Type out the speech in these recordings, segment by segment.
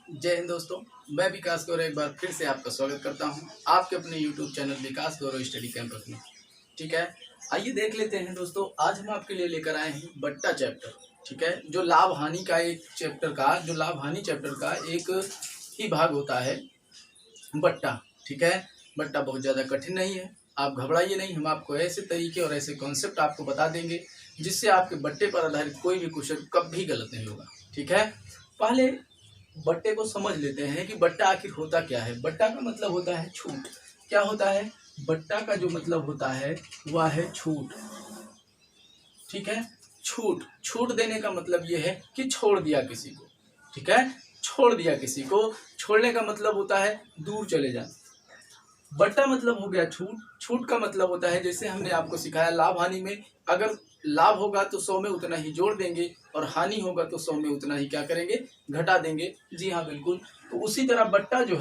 जय हिंद दोस्तों, मैं विकास गौरव एक बार फिर से आपका स्वागत करता हूं आपके अपने YouTube चैनल विकास गौरव स्टडी कैंपस में। ठीक है, आइए देख लेते हैं दोस्तों। आज हम आपके लिए लेकर आए हैं बट्टा चैप्टर। ठीक है, जो लाभ हानि का एक चैप्टर का एक ही भाग होता है बट्टा। ठीक है, बट्टा बहुत ज़्यादा कठिन नहीं है, आप घबराइए नहीं। हम आपको ऐसे तरीके और ऐसे कॉन्सेप्ट आपको बता देंगे जिससे आपके बट्टे पर आधारित कोई भी क्वेश्चन कभी गलत नहीं होगा। ठीक है, पहले बट्टे को समझ लेते हैं कि बट्टा आखिर होता क्या है। बट्टा का मतलब होता है छूट। क्या होता है? बट्टा का जो मतलब होता है वह है छूट। ठीक है, छूट देने का मतलब यह है कि छोड़ दिया किसी को। ठीक है, छोड़ दिया किसी को, छोड़ने का मतलब होता है दूर चले जाना। बट्टा मतलब हो गया छूट का मतलब होता है, जैसे हमने आपको सिखाया लाभ हानि में, अगर लाभ होगा तो 100 में उतना ही जोड़ देंगे और हानि होगा तो 100 में उतना ही क्या करेंगे, घटा देंगे। जी हाँ, बिल्कुल। तो उसी तरह बट्टा जो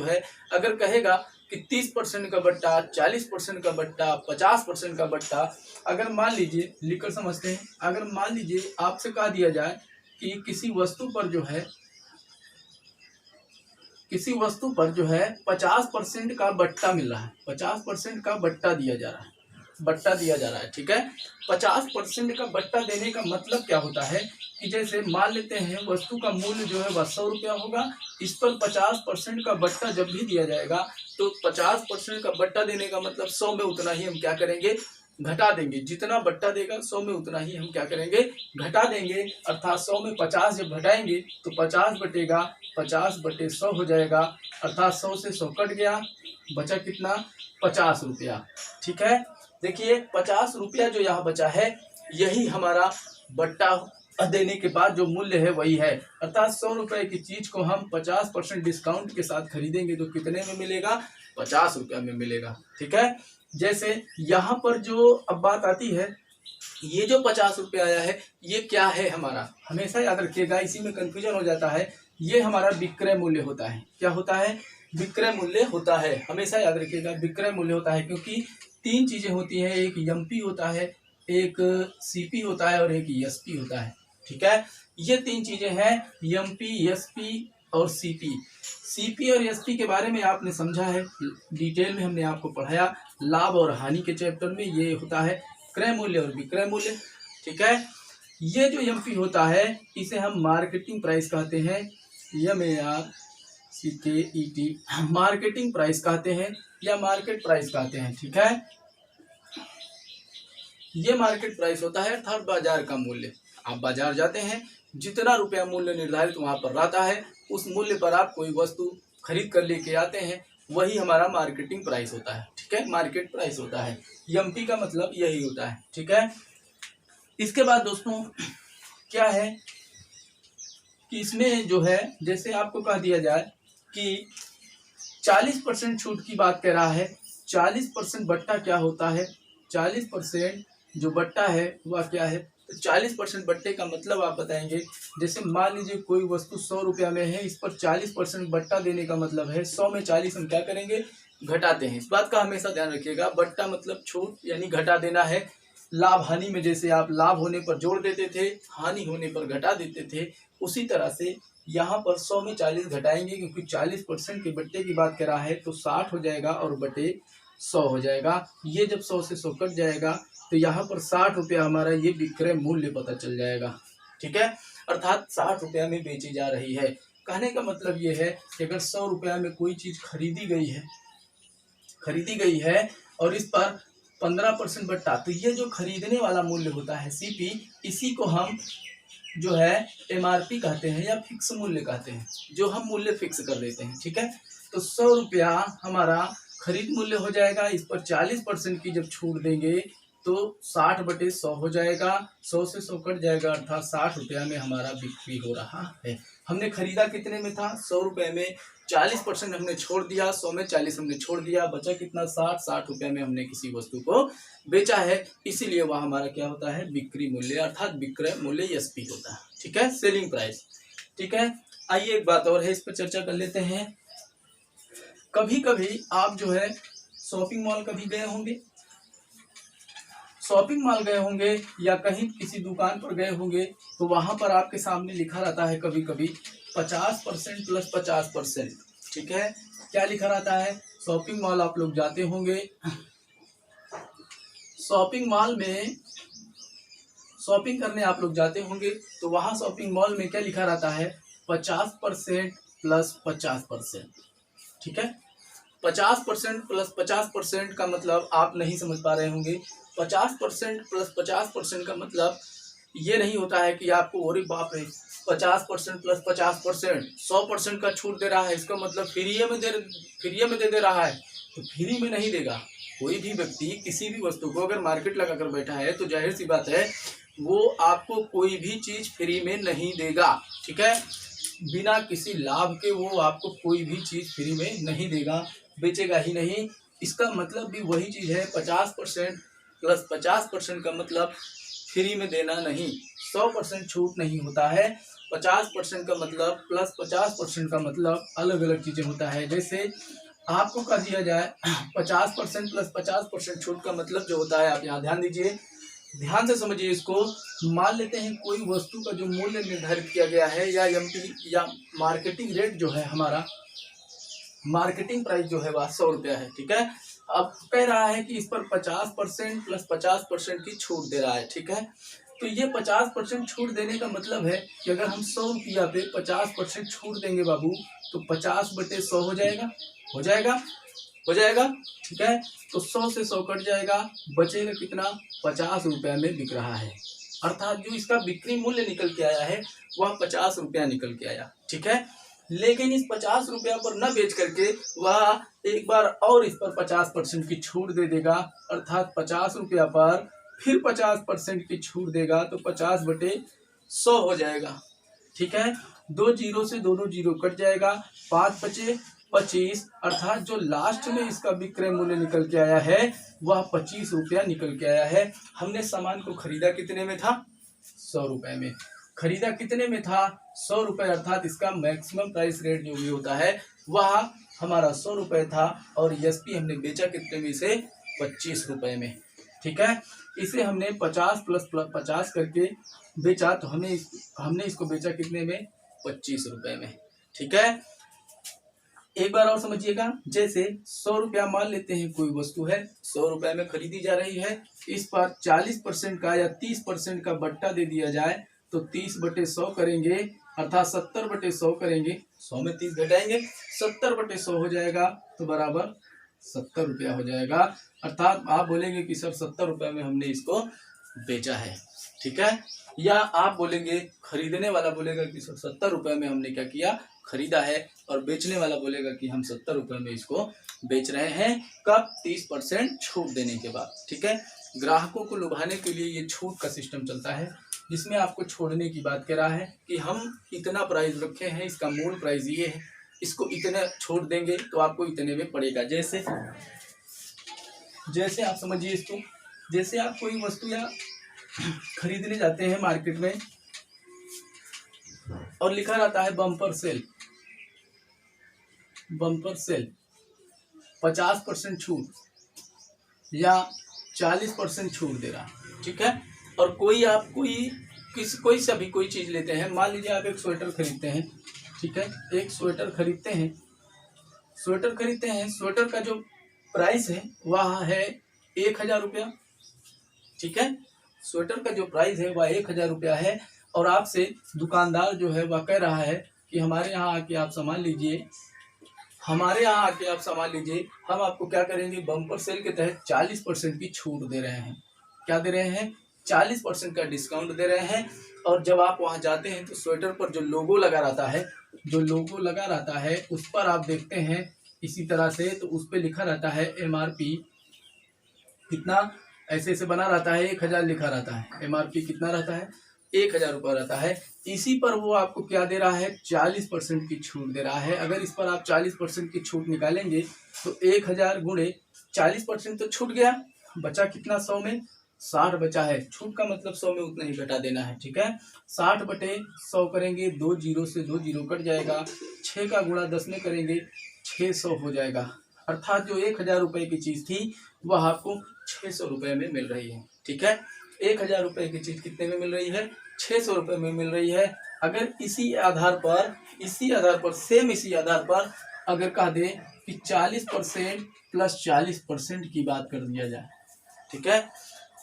है अगर कहेगा कि 30% का बट्टा, 40% का बट्टा, 50% का बट्टा, अगर मान लीजिए, लिखकर समझते हैं, अगर मान लीजिए आपसे कह दिया जाए कि किसी वस्तु पर जो है 50% का बट्टा मिल रहा है, 50% का बट्टा दिया जा रहा है। ठीक है, 50% का बट्टा देने का मतलब क्या होता है कि जैसे मान लेते हैं वस्तु का मूल्य जो है वह 100 रुपया होगा, इस पर 50% का बट्टा जब भी दिया जाएगा तो 50% का बट्टा देने का मतलब 100 में उतना ही हम क्या करेंगे, घटा देंगे। जितना बट्टा देगा 100 में उतना ही हम क्या करेंगे, घटा देंगे। अर्थात 100 में 50 जब घटाएंगे तो 50 बटेगा 50 बटे 100 हो जाएगा। अर्थात 100 से 100 कट गया, बचा कितना, 50 रुपया। ठीक है, देखिए 50 रुपया जो यहाँ बचा है यही हमारा बट्टा देने के बाद जो मूल्य है वही है। अर्थात 100 रुपए की चीज को हम 50% डिस्काउंट के साथ खरीदेंगे तो कितने में मिलेगा, 50 रुपया में मिलेगा। ठीक है, जैसे यहाँ पर जो अब बात आती है, ये जो 50 रुपया आया है ये क्या है हमारा, हमेशा याद रखिएगा, इसी में कंफ्यूजन हो जाता है। ये हमारा विक्रय मूल्य होता है। क्या होता है? विक्रय मूल्य होता है। हमेशा याद रखिएगा विक्रय मूल्य होता है, क्योंकि 3 चीजें होती हैं, एक एमपी होता है, एक सीपी होता है और एक एसपी होता है। ठीक है, ये 3 चीजें हैं, एमपी, एसपी और सीपी और एसपी के बारे में आपने समझा है, डिटेल में हमने आपको पढ़ाया लाभ और हानि के चैप्टर में। ये होता है क्रय मूल्य और विक्रय मूल्य। ठीक है, ये जो एमपी होता है इसे हम मार्केटिंग प्राइस कहते हैं, MARCKET, मार्केटिंग प्राइस कहते हैं या मार्केट प्राइस कहते हैं। ठीक है, ये मार्केट प्राइस होता है अर्थात बाजार का मूल्य। आप बाजार जाते हैं, जितना रुपया मूल्य निर्धारित वहां पर रहता है उस मूल्य पर आप कोई वस्तु खरीद कर लेके आते हैं, वही हमारा मार्केटिंग प्राइस होता है। ठीक है, मार्केट प्राइस होता है, एमपी का मतलब यही होता है। ठीक है, इसके बाद दोस्तों क्या है कि इसमें जो है, जैसे आपको कह दिया जाए कि 40% छूट की बात कर रहा है, 40% बट्टा क्या होता है, 40% जो बट्टा है वह क्या है, तो 40% बट्टे का मतलब आप बताएंगे। जैसे मान लीजिए कोई वस्तु 100 रुपया में है, इस पर 40% बट्टा देने का मतलब है 100 में 40 हम क्या करेंगे, घटाते हैं। इस बात का हमेशा ध्यान रखिएगा, बट्टा मतलब छूट यानी घटा देना है। लाभ हानि में जैसे आप लाभ होने पर जोड़ देते थे, हानि होने पर घटा देते थे, उसी तरह से यहाँ पर 100 में 40 घटाएंगे, क्योंकि 40% के बट्टे की बात कर रहा है तो 60 हो जाएगा और बटे 100 हो जाएगा। ये जब 100 से 100 कट जाएगा तो यहाँ पर 60 रुपया हमारा ये विक्रय मूल्य पता चल जाएगा। ठीक है, अर्थात 60 रुपया में बेची जा रही है। कहने का मतलब ये है कि अगर 100 रुपया में कोई चीज खरीदी गई है और इस पर 15% बट्टा, तो ये जो खरीदने वाला मूल्य होता है सीपी, इसी को हम जो है एमआरपी कहते हैं या फिक्स मूल्य कहते हैं, जो हम मूल्य फिक्स कर देते हैं। ठीक है, तो 100 रुपया हमारा खरीद मूल्य हो जाएगा, इस पर 40% की जब छूट देंगे तो 60 बटे 100 हो जाएगा, 100 से 100 कट जाएगा, अर्थात 60 रुपया में हमारा बिक्री हो रहा है। हमने खरीदा कितने में था, 100 रुपये में, 40% हमने छोड़ दिया, 100 में 40 हमने छोड़ दिया, बचा कितना, 60 रुपये में हमने किसी वस्तु को बेचा है, इसीलिए वह हमारा क्या होता है, बिक्री मूल्य अर्थात विक्रय मूल्य एसपी होता है। ठीक है, सेलिंग प्राइस। ठीक है, आइए एक बात और है, इस पर चर्चा कर लेते हैं। कभी कभी आप जो है शॉपिंग मॉल कभी गए होंगे या कहीं किसी दुकान पर गए होंगे, तो वहां पर आपके सामने लिखा रहता है कभी कभी 50% प्लस 50%, ठीक है। क्या लिखा रहता है, शॉपिंग मॉल आप लोग जाते होंगे, शॉपिंग मॉल में शॉपिंग करने आप लोग जाते होंगे, तो वहां शॉपिंग मॉल में क्या लिखा रहता है, 50% प्लस 50%, ठीक है। 50% प्लस 50% का मतलब आप नहीं समझ पा रहे होंगे। 50% प्लस 50% का मतलब ये नहीं होता है कि आपको, अरे बाप रे, 50% प्लस 50%, 100% का छूट दे रहा है, इसका मतलब फ्री में दे रहा है। तो फ्री में नहीं देगा। कोई भी व्यक्ति किसी भी वस्तु को अगर मार्केट लगा कर बैठा है तो जाहिर सी बात है वो आपको कोई भी चीज फ्री में नहीं देगा, ठीक है। बिना किसी लाभ के वो आपको कोई भी चीज फ्री में नहीं देगा, बेचेगा ही नहीं। इसका मतलब भी वही चीज है, 50% प्लस 50% का मतलब फ्री में देना नहीं, 100% छूट नहीं होता है। 50% का मतलब प्लस 50% का मतलब अलग अलग चीजें होता है। जैसे आपको कर दिया जाए 50% प्लस 50% छूट का मतलब जो होता है, आप यहाँ ध्यान दीजिए, ध्यान से समझिए इसको। मान लेते हैं कोई वस्तु का जो मूल्य निर्धारित किया गया है, या एमपी या मार्केटिंग रेट जो है, हमारा मार्केटिंग प्राइस जो है वह 100 रुपया है, ठीक है। अब कह रहा है कि इस पर 50% प्लस 50% की छूट दे रहा है, ठीक है। तो ये 50% छूट देने का मतलब है कि अगर हम 100 रुपया पे 50% छूट देंगे बाबू, तो 50/100 हो जाएगा, हो जाएगा, हो जाएगा, ठीक है। तो 100 से 100 कट जाएगा, बचेगा कितना, 50 रुपया में बिक रहा है। अर्थात जो इसका बिक्री मूल्य निकल के आया है वह 50 रुपया निकल के आया, ठीक है। लेकिन इस 50 रुपया पर न बेच करके वह एक बार और इस पर 50% की छूट दे देगा, अर्थात 50 रुपया पर फिर 50% की छूट देगा, तो 50/100 हो जाएगा, ठीक है। 2 जीरो से दोनों जीरो कट जाएगा, 5 बचे 25, अर्थात जो लास्ट में इसका विक्रय मूल्य निकल के आया है वह 25 रुपया निकल के आया है। हमने सामान को खरीदा कितने में था, 100 रुपए में। खरीदा कितने में था, 100 रुपए, अर्थात इसका मैक्सिमम प्राइस रेट जो भी होता है वह हमारा 100 रुपए था, और एसपी हमने बेचा कितने में, इसे 25 रुपए में, ठीक है। इसे हमने 50 प्लस 50 करके बेचा, तो हमने इसको बेचा कितने में, 25 रुपए में, ठीक है। एक बार और समझिएगा, जैसे 100 रुपया मान लेते हैं कोई वस्तु है, 100 रुपए में खरीदी जा रही है, इस पर 40% का या 30% का बट्टा दे दिया जाए, तो 30/100 करेंगे, अर्थात 70/100 करेंगे, 100 में 30 घटाएंगे, 70/100 हो जाएगा, तो बराबर 70 रुपया हो जाएगा। अर्थात आप बोलेंगे कि सर 70 रुपये में हमने इसको बेचा है, ठीक है। या आप बोलेंगे, खरीदने वाला बोलेगा कि सर 70 रुपये में हमने क्या किया, खरीदा है, और बेचने वाला बोलेगा कि हम 70 रुपये में इसको बेच रहे हैं। कब, 30% छूट देने के बाद, ठीक है। ग्राहकों को लुभाने के लिए ये छूट का सिस्टम चलता है, जिसमें आपको छोड़ने की बात कह रहा है कि हम इतना प्राइस रखे हैं, इसका मूल प्राइस ये है, इसको इतना छोड़ देंगे तो आपको इतने में पड़ेगा। जैसे आप समझिए इसको, जैसे आप कोई वस्तु या खरीदने जाते हैं मार्केट में और लिखा रहता है बम्पर सेल, बम्पर सेल 50% छूट या 40% छूट दे रहा, ठीक है। और कोई सा भी कोई चीज लेते हैं, मान लीजिए आप एक स्वेटर खरीदते हैं, ठीक है। एक स्वेटर खरीदते हैं, स्वेटर का जो प्राइस है वह है 1000 रुपया, ठीक है। स्वेटर का जो प्राइस है वह 1000 रुपया है, और आपसे दुकानदार जो है वह कह रहा है कि हमारे यहाँ आके आप सामान लीजिए, हम आपको क्या करेंगे, बम्पर सेल के तहत 40% की छूट दे रहे हैं। क्या दे रहे हैं, 40% का डिस्काउंट दे रहे हैं। और जब आप वहाँ जाते हैं तो स्वेटर पर जो लोगो लगा रहता है, उस पर आप देखते हैं इसी तरह से, तो उस पर लिखा रहता है MRP कितना, ऐसे बना रहता है, 1000 लिखा रहता है। MRP कितना रहता है, 1000 रुपया रहता है। इसी पर वो आपको क्या दे रहा है, 40% की छूट दे रहा है। अगर इस पर आप 40% की छूट निकालेंगे तो 1000 गुणे 40% तो छूट गया, बचा कितना, 100 में 60 बचा है। छूट का मतलब 100 में उतना ही घटा देना है, ठीक है। 60/100 करेंगे, 2 जीरो से 2 जीरो कट जाएगा, 6 का गुणा 10 में करेंगे, 600 हो जाएगा। अर्थात जो 1000 रुपये की चीज थी वह आपको 600 रुपये में मिल रही है, ठीक है। 1000 रुपये की चीज कितने में मिल रही है, 600 रुपये में मिल रही है। अगर इसी आधार पर सेम इसी आधार पर अगर कह दे कि 40% प्लस 40% की बात कर दिया जाए, ठीक है,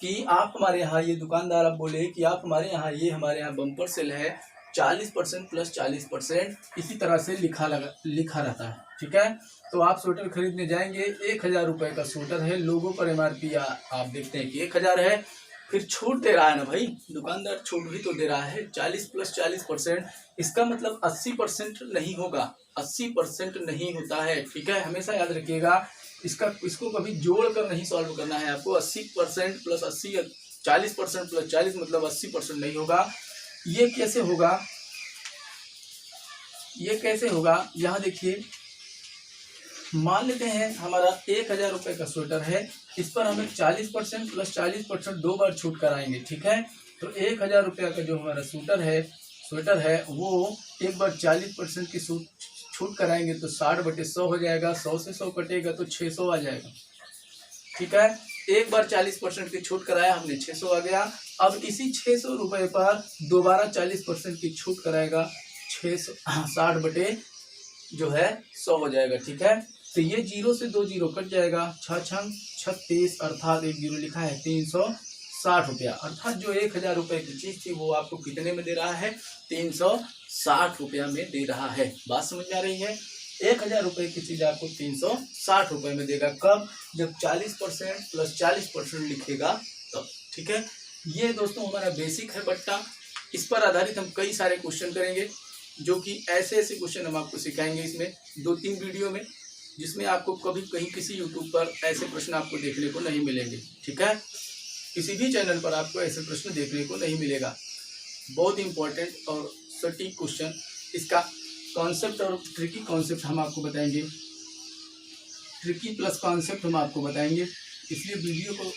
कि आप हमारे यहाँ ये दुकानदार आप बोले कि आप हमारे यहाँ ये हमारे यहाँ बम्पर सेल है 40% प्लस 40%, इसी तरह से लिखा रहता है, ठीक है। तो आप स्वेटर खरीदने जाएंगे, 1000 रुपये का स्वेटर है, लोगों पर MRP आप देखते हैं कि 1000 है, फिर छूट दे रहा है ना भाई, दुकानदार छूट भी तो दे रहा है 40 प्लस 40%, इसका मतलब 80% नहीं होगा, 80% नहीं होता है, ठीक है। हमेशा याद रखिएगा, इसको कभी जोड़ कर नहीं सॉल्व करना है आपको। 80% प्लस 80, 40% प्लस 40 मतलब 80% नहीं होगा। ये कैसे होगा, यहाँ देखिए, मान लेते हैं हमारा 1000 रुपये का स्वेटर है, इस पर हमें 40% प्लस 40% 2 बार छूट कराएंगे, ठीक है। तो 1000 रुपये का जो हमारा स्वेटर है वो एक बार 40% की छूट कराएंगे तो 60/100 हो जाएगा, 100 से 100 कटेगा तो 600 आ जाएगा, ठीक है। एक बार 40% की छूट कराया हमने, 600 आ गया। अब इसी 600 रुपये पर दोबारा 40% की छूट कराएगा, 60/100 हो जाएगा, ठीक है। तो ये 0 से 2 जीरो कट जाएगा, 6 छंग 36, अर्थात 1 जीरो लिखा है 360 रुपया, अर्थात जो 1000 रुपये की चीज थी वो आपको कितने में दे रहा है, 360 रुपया में दे रहा है। बात समझ में आ रही है, 1000 रुपये की चीज आपको 360 रुपये में देगा, कब, जब 40% प्लस 40% लिखेगा तब, ठीक है। ये दोस्तों हमारा बेसिक है बट्टा, इस पर आधारित हम कई सारे क्वेश्चन करेंगे, जो कि ऐसे क्वेश्चन हम आपको सिखाएंगे इसमें 2-3 वीडियो में, जिसमें आपको कभी कहीं किसी यूट्यूब पर ऐसे प्रश्न आपको देखने को नहीं मिलेंगे, ठीक है। किसी भी चैनल पर आपको ऐसे प्रश्न देखने को नहीं मिलेगा। बहुत इंपॉर्टेंट और सटीक क्वेश्चन, इसका कॉन्सेप्ट और ट्रिकी कॉन्सेप्ट हम आपको बताएंगे, ट्रिकी प्लस कॉन्सेप्ट हम आपको बताएंगे। इसलिए वीडियो को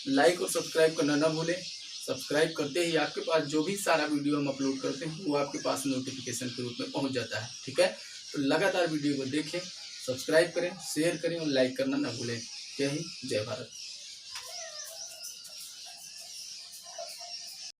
लाइक और सब्सक्राइब करना ना भूलें। सब्सक्राइब करते ही आपके पास जो भी सारा वीडियो हम अपलोड करते हैं वो आपके पास नोटिफिकेशन के रूप में पहुंच जाता है, ठीक है। तो लगातार वीडियो को देखें, सब्सक्राइब करें, शेयर करें और लाइक करना ना भूलें। जय हिंद, जय भारत।